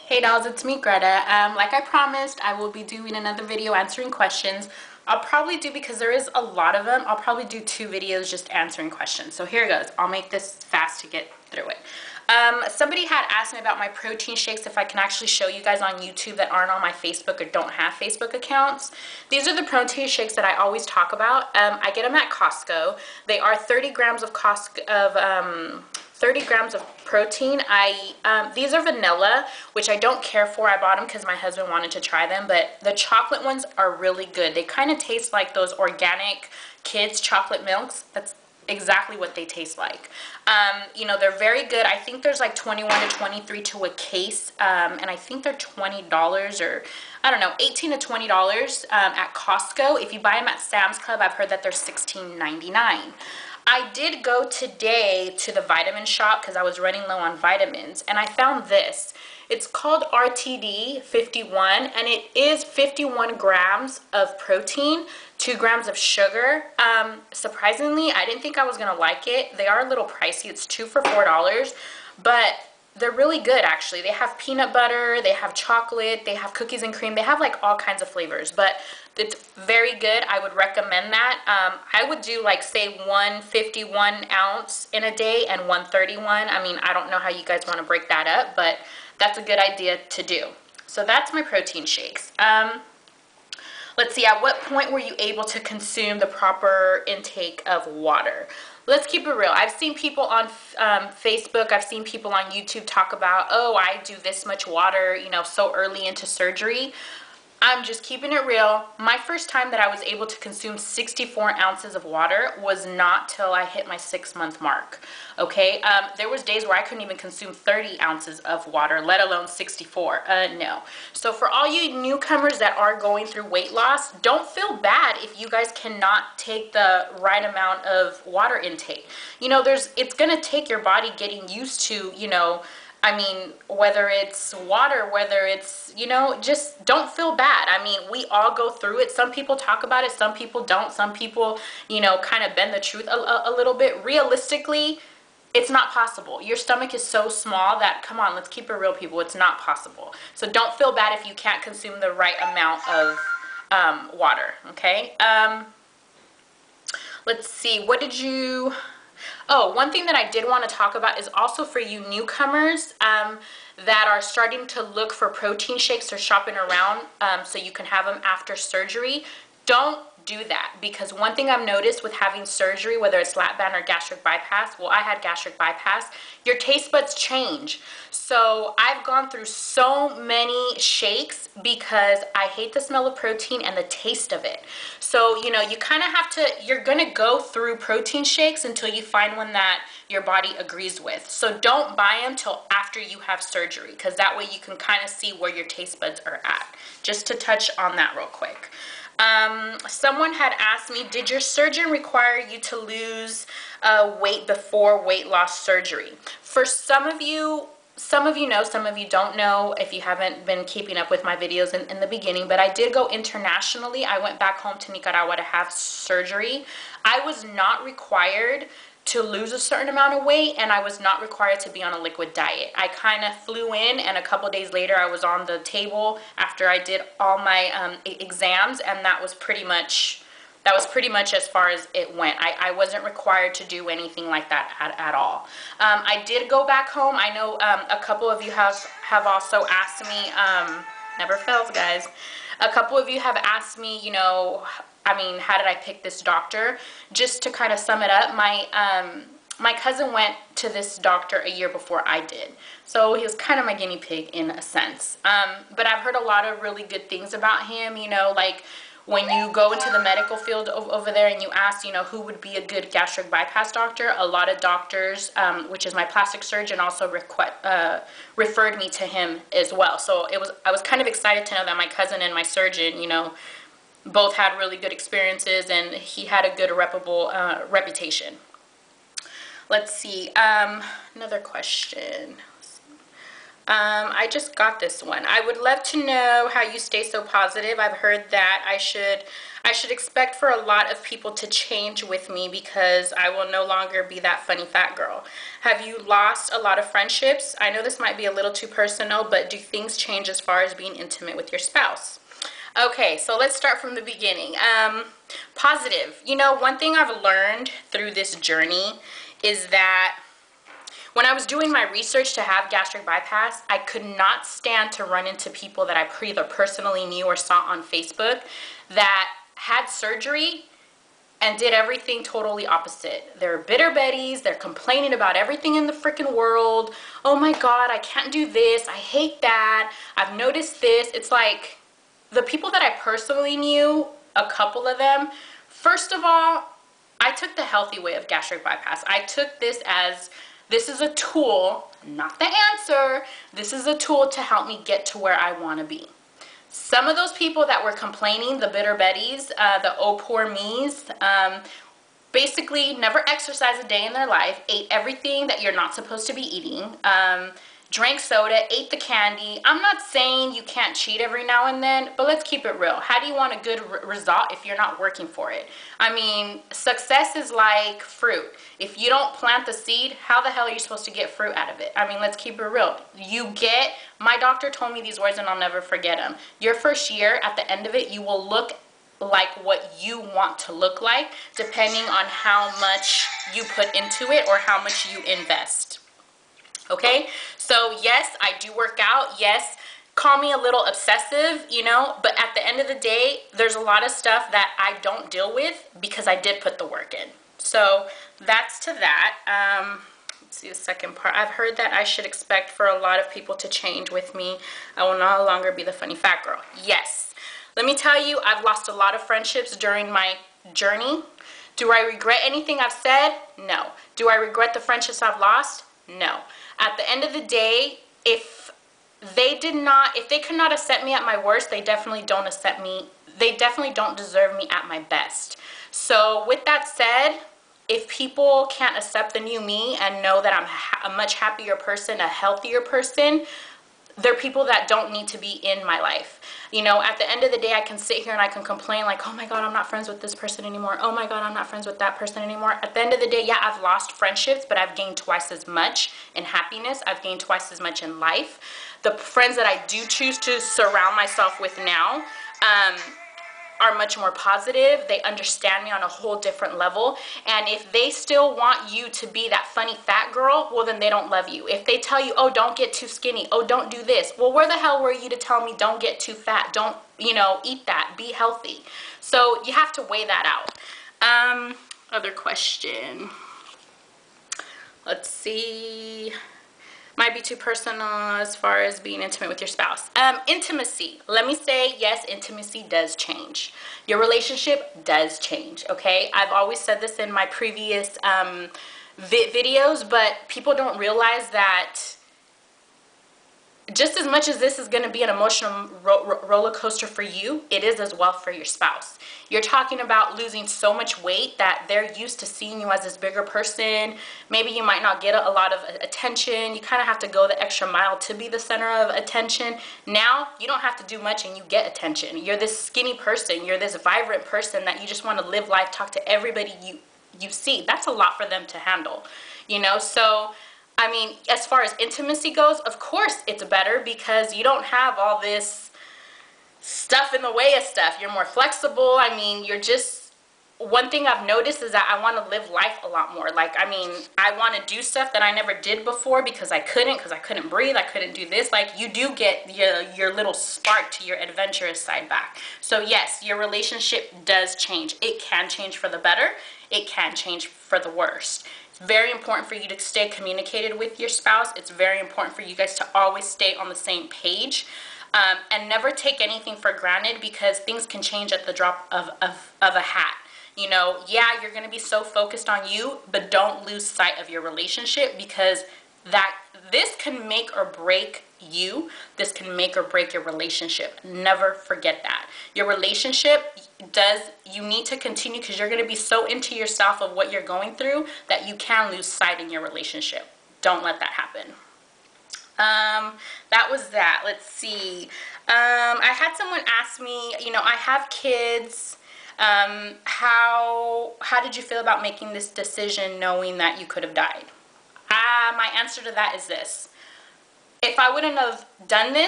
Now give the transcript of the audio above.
Hey dolls, it's me, Greta. Like I promised, I will be doing another video answering questions. I'll probably do, because there is a lot of them, I'll probably do 2 videos just answering questions. So here it goes. I'll make this fast to get through it. Somebody had asked me about my protein shakes, if I can actually show you guys on YouTube that aren't on my Facebook or don't have Facebook accounts. These are the protein shakes that I always talk about. I get them at Costco. They are 30 grams of 30 grams of protein. These are vanilla, which I don't care for. I bought them because my husband wanted to try them, but the chocolate ones are really good. They kind of taste like those organic kids chocolate milks. That's exactly what they taste like. You know, they're very good. I think there's like 21 to 23 to a case, and I think they're $20, or I don't know, $18 to $20 at Costco. If you buy them at Sam's Club, I've heard that they're $16.99. I did go today to the vitamin shop because I was running low on vitamins, and I found this. It's called RTD 51, and it is 51 grams of protein, 2 grams of sugar. Surprisingly, I didn't think I was going to like it. They are a little pricey. It's 2 for $4, but they're really good, actually. They have peanut butter, they have chocolate, they have cookies and cream. They have like all kinds of flavors, but it's very good. I would recommend that. I would do, like, say 151 ounce in a day and 131. I mean, I don't know how you guys want to break that up, but that's a good idea to do. So that's my protein shakes. Let's see, at what point were you able to consume the proper intake of water? Let's keep it real. I've seen people on Facebook, I've seen people on YouTube talk about, oh, I do this much water, you know, so early into surgery. I'm just keeping it real. My first time that I was able to consume 64 ounces of water was not till I hit my 6-month mark, okay? There was days where I couldn't even consume 30 ounces of water, let alone 64. No. So for all you newcomers that are going through weight loss, don't feel bad if you guys cannot take the right amount of water intake. You know, it's gonna take your body getting used to, you know, I mean, whether it's water, whether it's, you know, just don't feel bad. I mean, we all go through it. Some people talk about it, some people don't. Some people, you know, kind of bend the truth a little bit. Realistically, it's not possible. Your stomach is so small that, come on, let's keep it real, people. It's not possible. So don't feel bad if you can't consume the right amount of water, okay? Let's see, what did you... Oh, one thing that I did want to talk about is also for you newcomers that are starting to look for protein shakes or shopping around so you can have them after surgery. Don't do that, because one thing I've noticed with having surgery, whether it's lap band or gastric bypass, well, I had gastric bypass, your taste buds change. So I've gone through so many shakes because I hate the smell of protein and the taste of it. So, you know, you kind of have to, you're going to go through protein shakes until you find one that your body agrees with. So don't buy them till after you have surgery, because that way you can kind of see where your taste buds are at. Just to touch on that real quick. Someone had asked me, did your surgeon require you to lose weight before weight loss surgery? For some of you know, some of you don't know if you haven't been keeping up with my videos in the beginning, but I did go internationally. I went back home to Nicaragua to have surgery. I was not required to lose a certain amount of weight, and I was not required to be on a liquid diet. I kind of flew in, and a couple days later I was on the table after I did all my exams, and that was pretty much as far as it went. I wasn't required to do anything like that at all. I did go back home. I know a couple of you have also asked me, never fails, guys. A couple of you have asked me, you know, I mean, how did I pick this doctor? Just to kind of sum it up, my cousin went to this doctor a year before I did. So he was kind of my guinea pig in a sense. But I've heard a lot of really good things about him, you know, like when you go into the medical field over there and you ask, you know, who would be a good gastric bypass doctor, a lot of doctors, which is my plastic surgeon, also referred me to him as well. So I was kind of excited to know that my cousin and my surgeon, you know, both had really good experiences, and he had a good reputable reputation. Let's see, another question. I just got this one. I would love to know how you stay so positive. I've heard that I should expect for a lot of people to change with me because I will no longer be that funny fat girl. Have you lost a lot of friendships? I know this might be a little too personal, but do things change as far as being intimate with your spouse? Okay, so let's start from the beginning. Positive. You know, one thing I've learned through this journey is that when I was doing my research to have gastric bypass, I could not stand to run into people that I either personally knew or saw on Facebook that had surgery and did everything totally opposite. They're bitter betties, they're complaining about everything in the freaking world. Oh my God, I can't do this, I hate that, I've noticed this. It's like the people that I personally knew, a couple of them, first of all, I took the healthy way of gastric bypass. I took this as, this is a tool, not the answer. This is a tool to help me get to where I want to be. Some of those people that were complaining, the bitter betties, the oh poor me's, basically never exercised a day in their life, ate everything that you're not supposed to be eating, drank soda, ate the candy. I'm not saying you can't cheat every now and then, but let's keep it real. How do you want a good result if you're not working for it? I mean, success is like fruit. If you don't plant the seed, how the hell are you supposed to get fruit out of it? I mean, let's keep it real. My doctor told me these words and I'll never forget them. Your first year, at the end of it, you will look like what you want to look like, depending on how much you put into it or how much you invest. Okay, so yes, I do work out. Yes, call me a little obsessive, you know, but at the end of the day, there's a lot of stuff that I don't deal with because I did put the work in. So that's to that. Let's see the second part. I've heard that I should expect for a lot of people to change with me. I will no longer be the funny fat girl. Yes. Let me tell you, I've lost a lot of friendships during my journey. Do I regret anything I've said? No. Do I regret the friendships I've lost? No. At the end of the day, if they could not accept me at my worst, they definitely don't accept me. They definitely don't deserve me at my best. So with that said, if people can't accept the new me and know that I'm a much happier person, a healthier person, they're people that don't need to be in my life. You know, at the end of the day, I can sit here and I can complain like, oh my God, I'm not friends with this person anymore. Oh my God, I'm not friends with that person anymore. At the end of the day, yeah, I've lost friendships, but I've gained twice as much in happiness. I've gained twice as much in life. The friends that I do choose to surround myself with now, are much more positive. They understand me on a whole different level. And if they still want you to be that funny fat girl, well, then they don't love you. If they tell you, oh, don't get too skinny, oh, don't do this, well, where the hell were you to tell me don't get too fat, don't, you know, eat that, be healthy? So you have to weigh that out. Other question. Let's see. Might be too personal as far as being intimate with your spouse. Intimacy. Let me say, yes, intimacy does change. Your relationship does change, okay? I've always said this in my previous videos, but people don't realize that just as much as this is going to be an emotional roller coaster for you, it is as well for your spouse. You're talking about losing so much weight that they're used to seeing you as this bigger person. Maybe you might not get a lot of attention. You kind of have to go the extra mile to be the center of attention. Now, you don't have to do much and you get attention. You're this skinny person. You're this vibrant person that you just want to live life, talk to everybody you see. That's a lot for them to handle, you know? So I mean, as far as intimacy goes, of course it's better because you don't have all this stuff in the way of stuff. You're more flexible. I mean, you're just, one thing I've noticed is that I want to live life a lot more. Like, I mean, I want to do stuff that I never did before because I couldn't breathe. I couldn't do this. Like, you do get your little spark to your adventurous side back. So yes, your relationship does change. It can change for the better. It can change for the worst. Very important for you to stay communicated with your spouse. It's very important for you guys to always stay on the same page, and never take anything for granted because things can change at the drop of a hat. You know, yeah, you're going to be so focused on you, but don't lose sight of your relationship because this can make or break you. This can make or break your relationship. Never forget that. Your relationship you need to continue because you're going to be so into yourself of what you're going through that you can lose sight in your relationship. Don't let that happen. That was that. Let's see. I had someone ask me, you know, I have kids. How did you feel about making this decision knowing that you could have died? My answer to that is this. If I wouldn't have done this,